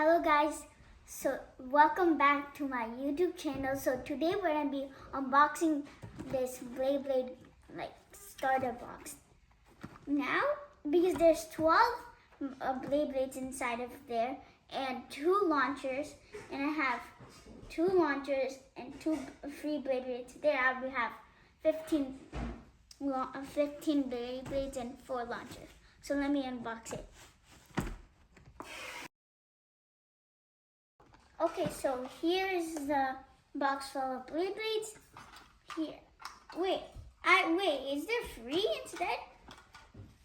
Hello guys, so welcome back to my YouTube channel. So today we're going to be unboxing this Beyblade starter box. Now, because there's 12 Beyblades inside of there and 2 launchers, and I have 2 launchers and 2 free Beyblades. There I will have 15 Beyblades and 4 launchers. So let me unbox it. Okay, so here is the box full of Beyblades. Here, wait, is there free instead?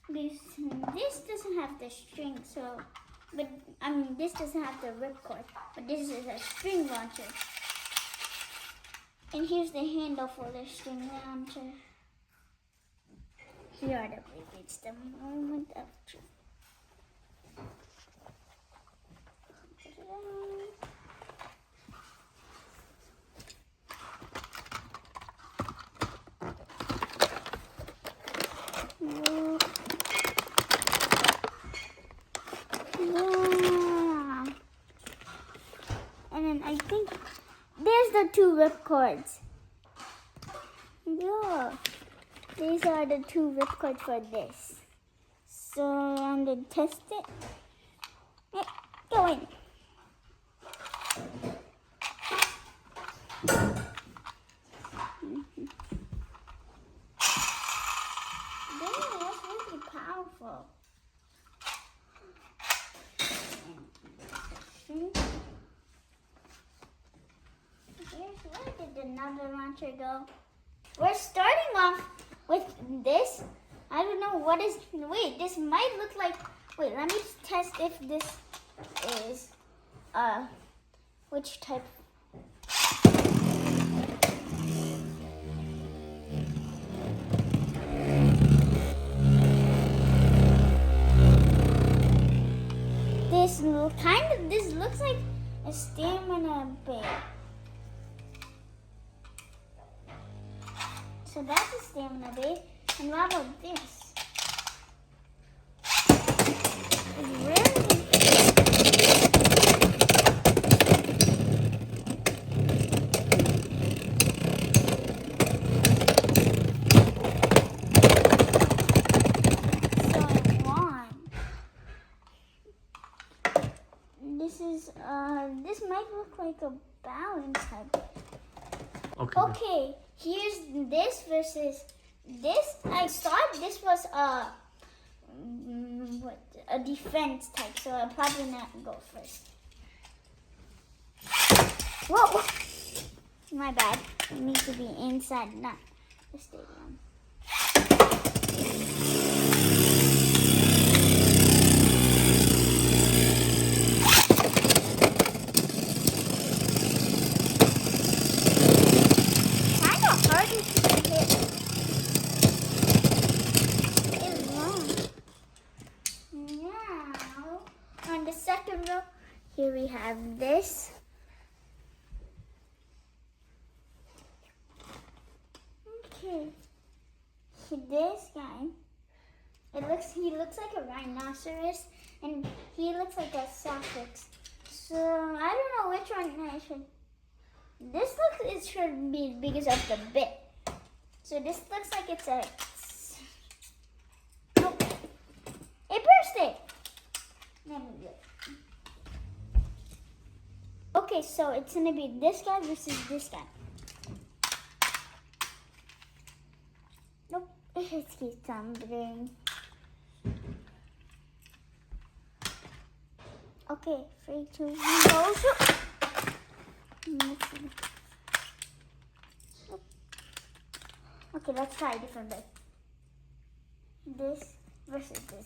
This doesn't have the string, so, this doesn't have the ripcord, but this is a string launcher. And here's the handle for the string launcher. Here are the Beyblades, the moment of truth. And then I think there's the 2 ripcords. Yeah, these are the 2 ripcords for this. So I'm gonna test it. Hey, go in. That's really powerful. Where did another launcher go? We're starting off with this. I don't know what is. Wait, this might look like. Wait, let me test if this is which type. This looks like a stamina bear. So that's a stamina bear. And what about this? This might look like a balance type. Okay, here's this versus this. I thought this was a defense type, so I'll probably not go first. Whoa! My bad. It needs to be inside, not the stadium. On the second row, here we have this. Okay, this guy. He looks like a rhinoceros, and he looks like a suffix. So I don't know which one I should. It should be because of the bit. So this looks like it's a. Nope. It burst it. Okay, so it's gonna be this guy versus this guy. Nope, it keeps tumbling. Okay, 3, 2, 1, go shoot. Okay, let's try a different bit. This versus this.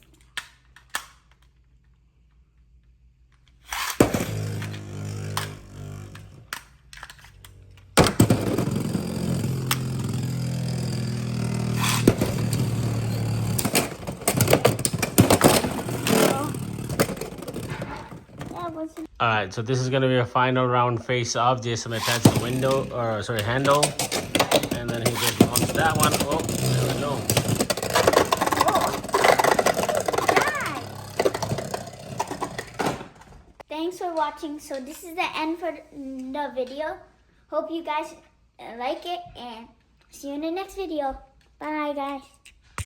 Alright, so this is going to be a final round face-off. Jason attached the handle. And then he just launches that one. Oh, there we go. Thanks thanks for watching. So this is the end for the video. Hope you guys like it and see you in the next video. Bye guys.